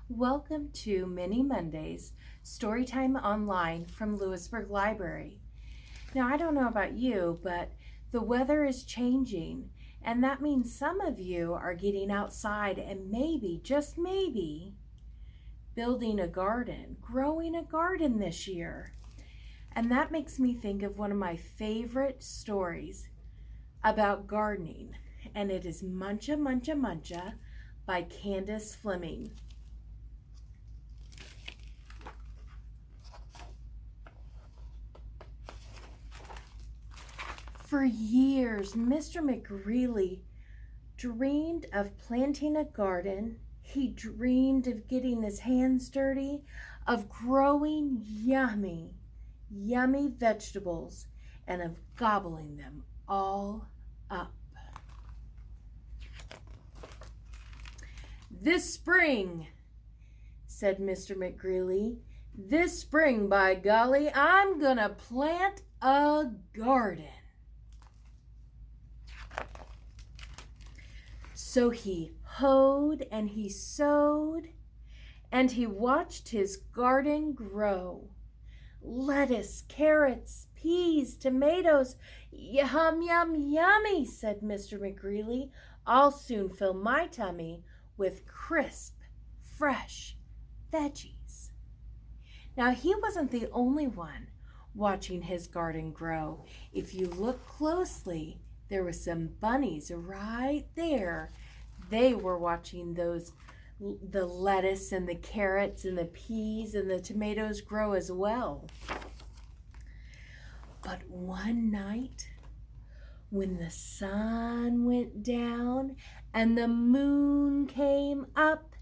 Welcome to Mini Mondays, Storytime Online from Lewisburg Library. Now, I don't know about you, but the weather is changing, and that means some of you are getting outside and maybe, just maybe, building a garden, growing a garden this year. And that makes me think of one of my favorite stories about gardening, and it is Muncha, Muncha, Muncha by Candace Fleming. For years, Mr. McGreely dreamed of planting a garden. He dreamed of getting his hands dirty, of growing yummy, yummy vegetables, and of gobbling them all up. "This spring," said Mr. McGreely, "this spring, by golly, I'm gonna plant a garden." So he hoed and he sowed and he watched his garden grow. Lettuce, carrots, peas, tomatoes, yum, yum, yummy, said Mr. McGreely. "I'll soon fill my tummy with crisp, fresh veggies." Now, he wasn't the only one watching his garden grow. If you look closely, there were some bunnies right there. They were watching the lettuce and the carrots and the peas and the tomatoes grow as well. But one night, when the sun went down and the moon came up,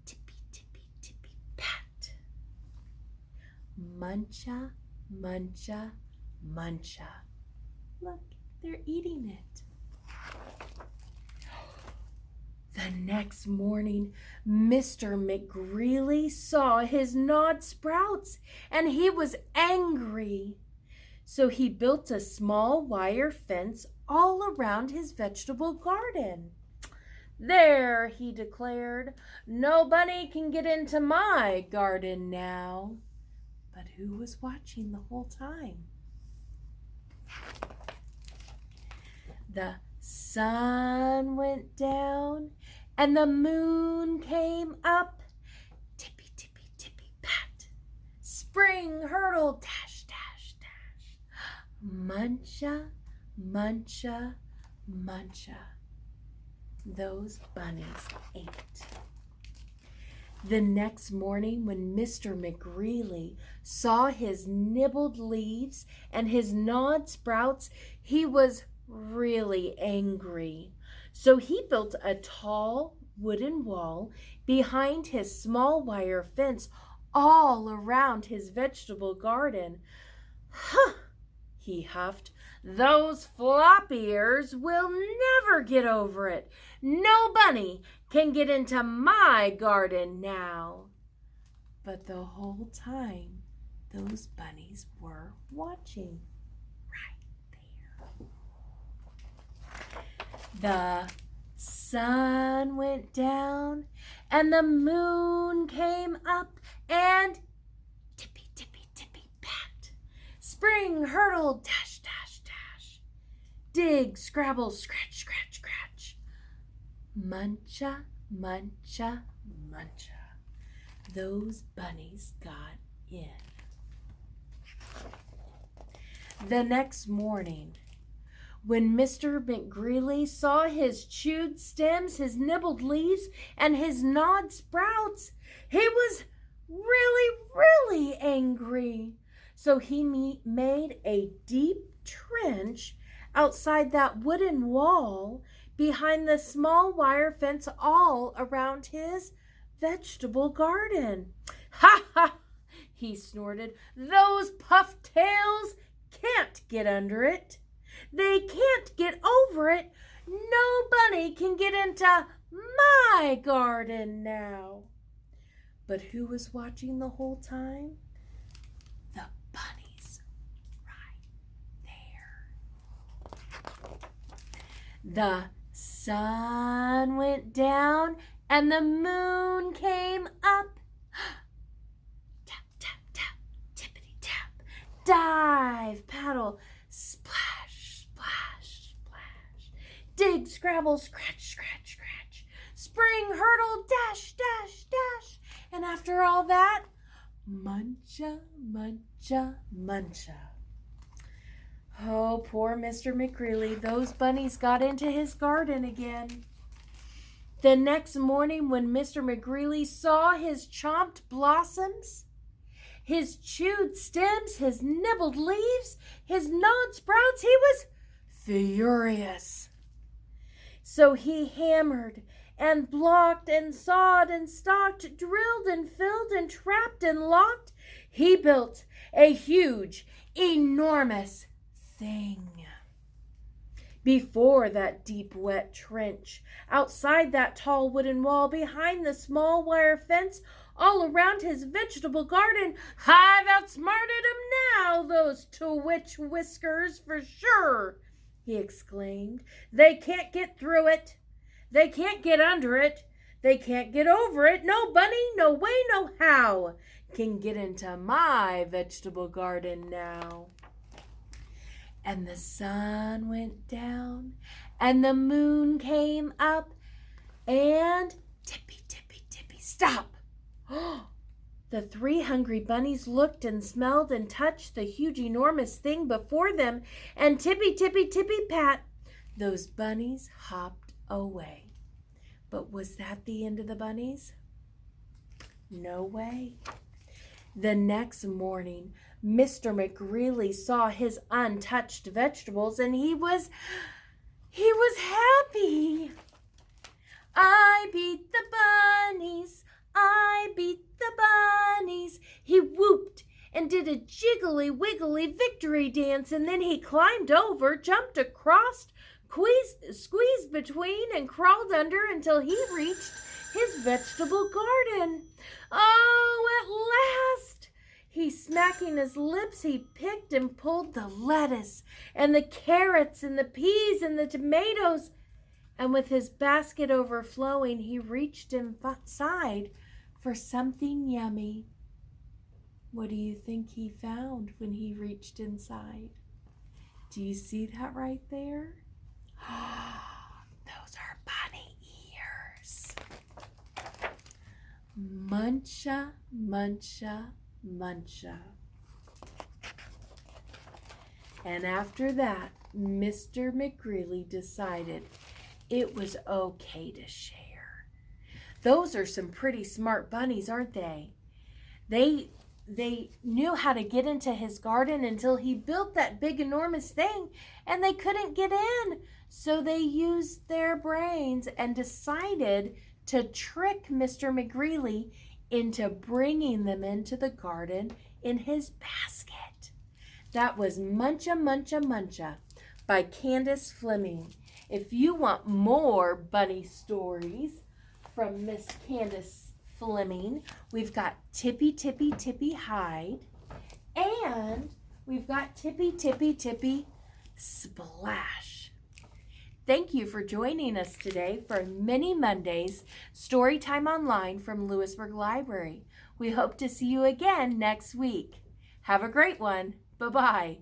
tippy, tippy, tippy, pat. Muncha, muncha, muncha. Look, they're eating it. The next morning, Mr. McGreely saw his gnawed sprouts, and he was angry. So he built a small wire fence all around his vegetable garden. "There," he declared, "no bunny can get into my garden now." But who was watching the whole time? The sun went down and the moon came up. Tippy, tippy, tippy, pat. Spring hurtled, dash, dash, dash. Muncha, muncha, muncha. Those bunnies ate. The next morning, when Mr. McGreely saw his nibbled leaves and his gnawed sprouts, he was really angry. So he built a tall wooden wall behind his small wire fence all around his vegetable garden. "Huh," he huffed, "those flop ears will never get over it. No bunny can get into my garden now." But the whole time, those bunnies were watching right there. The sun went down and the moon came up, and tippy, tippy, tippy, pat. Spring hurtled, dash, dash, dash. Dig, scrabble, scratch, scratch, scratch. Muncha, muncha, muncha. Those bunnies got in. The next morning, when Mr. McGreely saw his chewed stems, his nibbled leaves, and his gnawed sprouts, he was really, really angry. So he made a deep trench outside that wooden wall behind the small wire fence all around his vegetable garden. "Ha ha!" he snorted. "Those puff tails can't get under it. They can't get over it. No bunny can get into my garden now." But who was watching the whole time? The bunnies right there. The sun went down and the moon came up. Tap, tap, tap, tippity tap. Dive, paddle, splash, splash, splash. Dig, scrabble, scratch, scratch, scratch. Spring, hurdle, dash, dash, dash. And after all that, Muncha, Muncha, Muncha. Oh, poor Mr. McGreely. Those bunnies got into his garden again. The next morning when Mr. McGreely saw his chomped blossoms, his chewed stems, his nibbled leaves, his gnawed sprouts, he was furious. So he hammered and blocked and sawed and stalked, drilled and filled and trapped and locked. He built a huge, enormous thing. Before that deep, wet trench, outside that tall wooden wall, behind the small wire fence, all around his vegetable garden, I've outsmarted 'em now, those twitch whiskers, for sure, he exclaimed. They can't get through it. They can't get under it. They can't get over it. No bunny, no way, no how can get into my vegetable garden now. And the sun went down, and the moon came up, and tippy, tippy, tippy, stop! The 3 hungry bunnies looked and smelled and touched the huge, enormous thing before them, and tippy, tippy, tippy, pat, those bunnies hopped away. But was that the end of the bunnies? No way. The next morning, Mr. McGreely saw his untouched vegetables, and he was happy. I beat the bunnies. I beat the bunnies. He whooped and did a jiggly wiggly victory dance, and then he climbed over, jumped across, squeezed between, and crawled under until he reached his vegetable garden. Oh, at last! He, smacking his lips, he picked and pulled the lettuce and the carrots and the peas and the tomatoes. And with his basket overflowing, he reached inside for something yummy. What do you think he found when he reached inside? Do you see that right there? Those are bunny ears. Muncha, muncha, muncha. And after that, Mr. McGreely decided it was okay to share. Those are some pretty smart bunnies, aren't they? They knew how to get into his garden until he built that big, enormous thing, and they couldn't get in. So they used their brains and decided to trick Mr. McGreely into bringing them into the garden in his basket. That was Muncha, Muncha, Muncha by Candace Fleming. If you want more bunny stories from Miss Candace Fleming, we've got Tippy, Tippy, Tippy Hide, and we've got Tippy, Tippy, Tippy Splash. Thank you for joining us today for Mini Mondays Storytime Online from Lewisburg Library. We hope to see you again next week. Have a great one. Bye-bye.